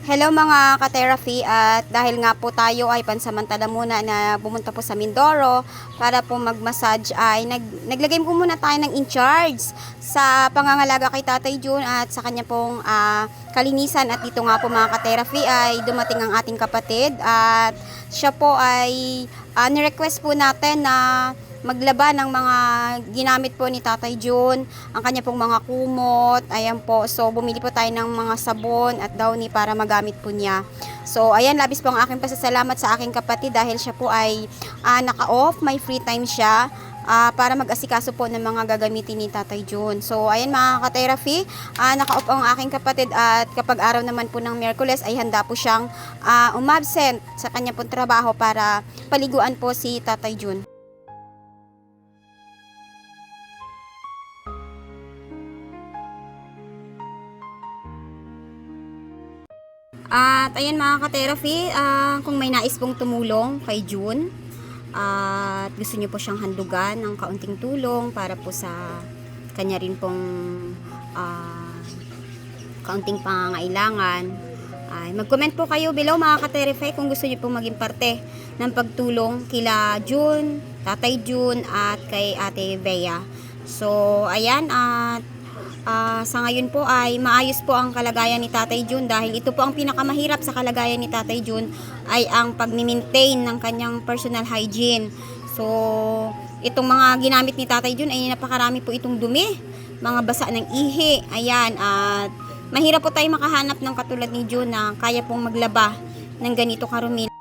Hello mga ka-therapy, at dahil nga po tayo ay pansamantala muna na pumunta po sa Mindoro para po mag-massage, ay naglagay po muna tayo ng in-charge sa pangangalaga kay Tatay Jun at sa kanya pong kalinisan. At dito nga po mga ka-therapy ay dumating ang ating kapatid at siya po ay ni-request po natin na maglaba ng mga ginamit po ni Tatay Jun, ang kanya pong mga kumot, ayan po. So, bumili po tayo ng mga sabon at downy para magamit po niya. So, ayan, labis po ang aking pasasalamat sa aking kapatid dahil siya po ay naka-off, may free time siya para mag-asikaso po ng mga gagamitin ni Tatay Jun. So, ayan mga ka-therapy, naka-off ang aking kapatid at kapag araw naman po ng Miyerkules ay handa po siyang umabsent sa kanya pong trabaho para paliguan po si Tatay Jun. At ayan mga ka-therapy, kung may nais pong tumulong kay June at gusto niyo po siyang handugan ng kaunting tulong para po sa kanya rin pong kaunting pangangailangan, ay mag-comment po kayo below mga ka-therapy kung gusto niyo pong maging parte ng pagtulong kila June, Tatay June at kay Ate Bea. So ayan, at sa ngayon po ay maayos po ang kalagayan ni Tatay Jun dahil ito po ang pinakamahirap sa kalagayan ni Tatay Jun ay ang pag-maintain ng kanyang personal hygiene. So, itong mga ginamit ni Tatay Jun ay napakarami po itong dumi, mga basa ng ihi, ayan, at mahirap po tayo makahanap ng katulad ni Jun na kaya pong maglaba ng ganito karumi.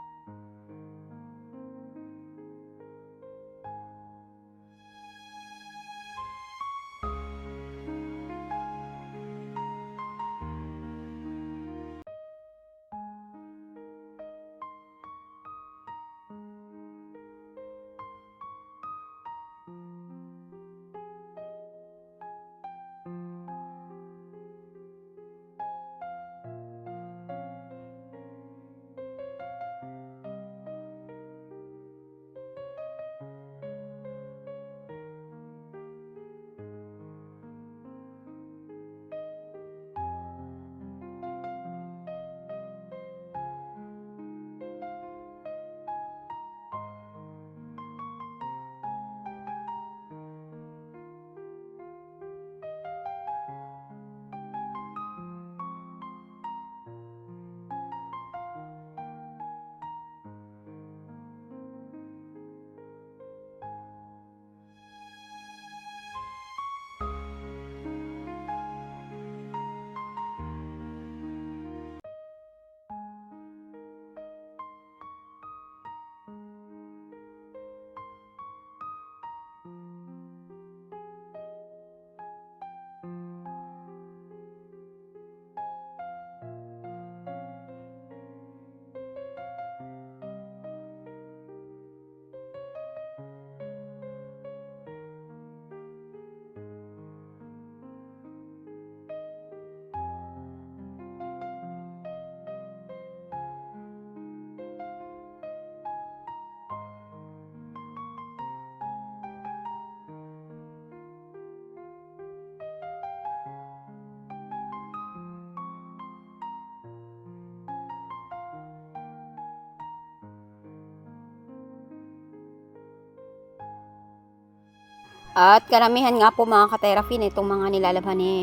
At karamihan nga po mga ka-therapy na itong mga nilalabhan ni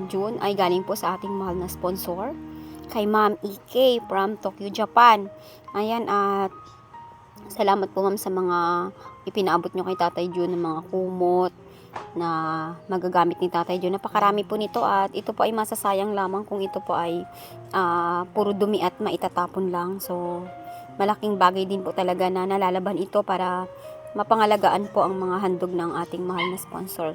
June ay galing po sa ating mahal na sponsor, kay Ma'am EK from Tokyo, Japan. Ayan, at salamat po ma'am sa mga ipinaabot nyo kay Tatay June ng mga kumot na magagamit ni Tatay June. Napakarami po nito at ito po ay masasayang lamang kung ito po ay puro dumi at maitatapon lang. So, malaking bagay din po talaga na nalalaban ito para mapangalagaan po ang mga handog ng ating mahal na sponsor.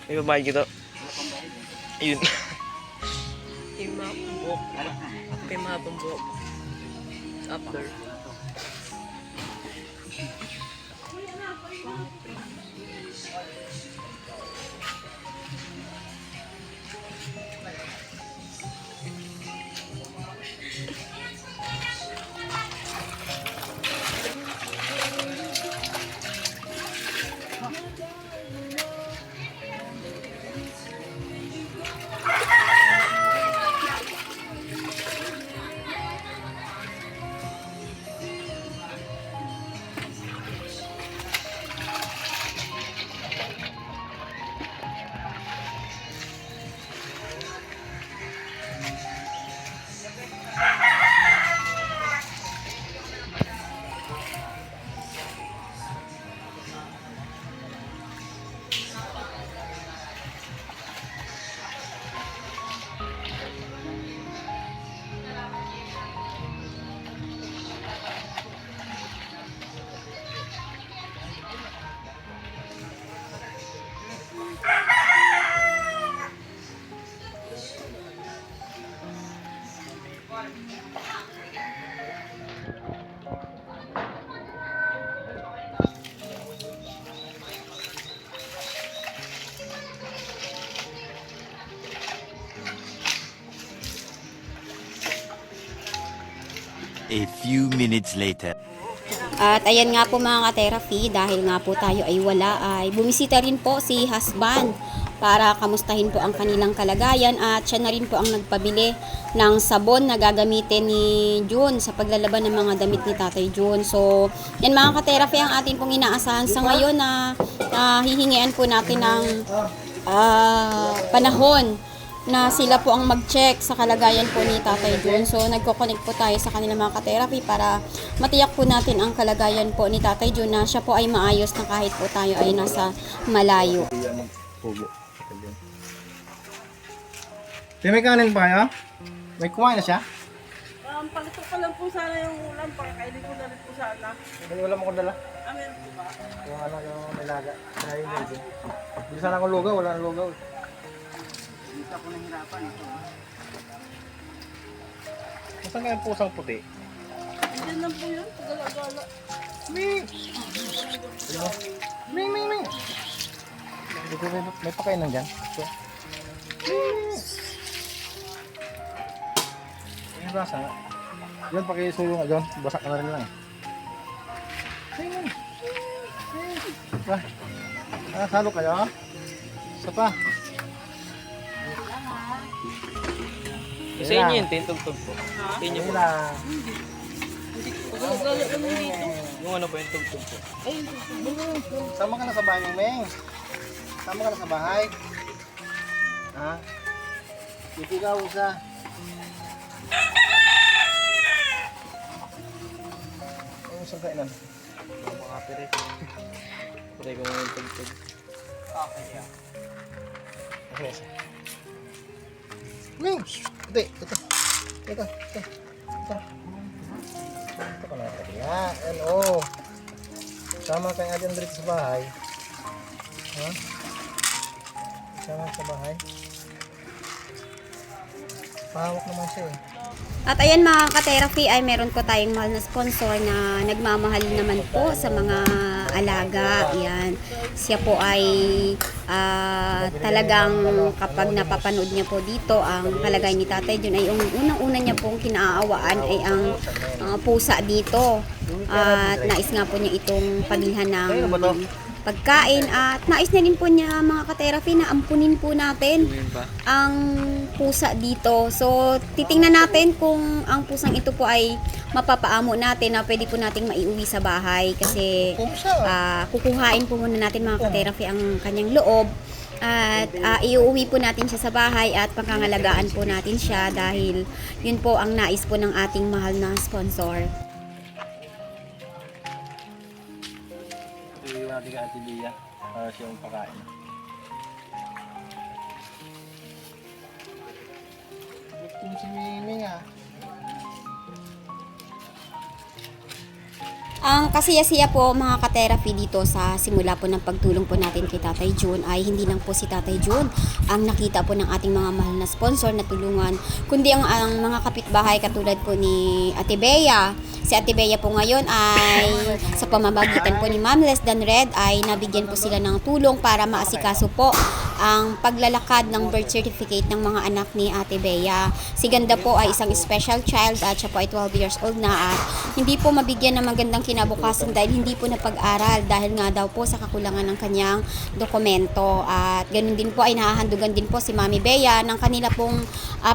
May babayad kita. Ayun. Yung mga pambok. Yung mga pambok. After. A few minutes later. At ayan nga po mga ka-therapy, dahil nga po tayo ay wala, ay bumisita rin po si husband para kamustahin po ang kanilang kalagayan, at siya na rin po ang nagpabili ng sabon na gagamitin ni June sa paglalaban ng mga damit ni Tatay June. So, yan mga ka-therapy ang atin pong inaasahan sa ngayon na hihingian po natin ng panahon na sila po ang mag-check sa kalagayan po ni Tatay June. So, nagko-connect po tayo sa kanila mga ka-therapy para matiyak po natin ang kalagayan po ni Tatay June na siya po ay maayos na kahit po tayo ay nasa malayo. May kanin pa kayo? May kumain na siya? Palito ko lang po sana yung ulam. Pakakainin ko na rin po sana. May ulam ako dala. Amen po ba? Yung ano, yung nilaga. Kaya yung medyo. Hindi sana akong lugaw, wala nang lugaw. Dito ako nahirapan ito. Saan nga yung pusang puti? Yan lang po yun. Gala-gala. Ming! Ming, Ming, Ming! May pakainan dyan. So, Ming! Yung rasa. Yun, pakisulong nga dyan. Basak ka na rin lang eh. Ming, Ming! Ming! Salo kayo? Isa pa. Sa inyo yun, tintugtog po. Sa inyo po. Lang. Gala-gala naman dito. Yung ano po yung tugtog po. Sama ka na sa bahay, Ming. Sama ka na sa bahay. Ha? Hindi ka usa. Ano sa kainan? Mga pere. Pare ko yung tugtog. Okay, yeah. Okay. Ming! Ito, ito. Ito, ito. Ito. Ito ka na. Yan, oh. Sama kang Adrian dito sa bahay. Ha? Sama sa bahay. Pahawak naman siya eh. At ayan mga ka-therapy, ay meron po tayong mahal na sponsor na nagmamahal naman po sa mga alaga. Yan. Siya po ay talagang kapag napapanood niya po dito ang kalagayan ni Tatay June, ay unang-una niya pong kinaawaan ay ang pusa dito. At nais nga po niya itong pabilhan ng pagkain, at nais na rin po niya mga ka-therapy na ampunin po natin ang pusa dito. So, titingnan natin kung ang pusang ito po ay mapapaamo natin na pwede po nating maiuwi sa bahay, kasi kukuhain po muna natin mga ka-therapy ang kanyang loob, at iuwi po natin siya sa bahay at pangangalagaan po natin siya, dahil yun po ang nais po ng ating mahal na sponsor. Ito yung natin ka Ate Bia para siyang pakain. Gutom si Miming ah. Ang kasaya-siya po mga ka-therapy dito sa simula po ng pagtulong po natin kay Tatay Jun ay hindi lang po si Tatay Jun ang nakita po ng ating mga mahal na sponsor na tulungan, kundi ang mga kapitbahay katulad po ni Ate Bea. Si Ate Bea po ngayon ay sa pamamagitan po ni Ma'am Less Than Red ay nabigyan po sila ng tulong para maasikaso po ang paglalakad ng birth certificate ng mga anak ni Ate Bea. Si Ganda po ay isang special child at siya po ay 12 years old na at hindi po mabigyan ng magandang kinabukasan dahil hindi po napag-aral dahil nga daw po sa kakulangan ng kanyang dokumento. At ganun din po ay nahahandugan din po si Mami Bea ng kanila pong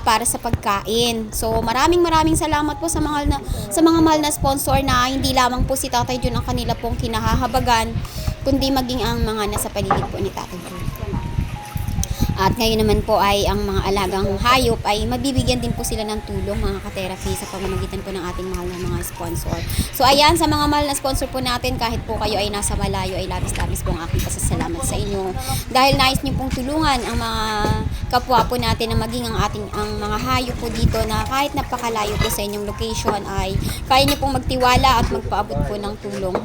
para sa pagkain. So maraming salamat po sa mga mahal na sponsor na hindi lamang po si Tatay Jun ang kanila pong kinahahabagan kundi maging ang mga nasa paligid po ni Tatay Jun. At ngayon naman po ay ang mga alagang hayop ay mabibigyan din po sila ng tulong mga ka-therapy sa pamamagitan po ng ating mahal na mga sponsor. So ayan, sa mga mahal na sponsor po natin, kahit po kayo ay nasa malayo ay labis-labis po ang aking pasasalamat sa inyo. Dahil nais niyo pong tulungan ang mga kapwa po natin na maging ang mga hayop po dito na kahit napakalayo po sa inyong location ay kaya niyo pong magtiwala at magpaabot po ng tulong.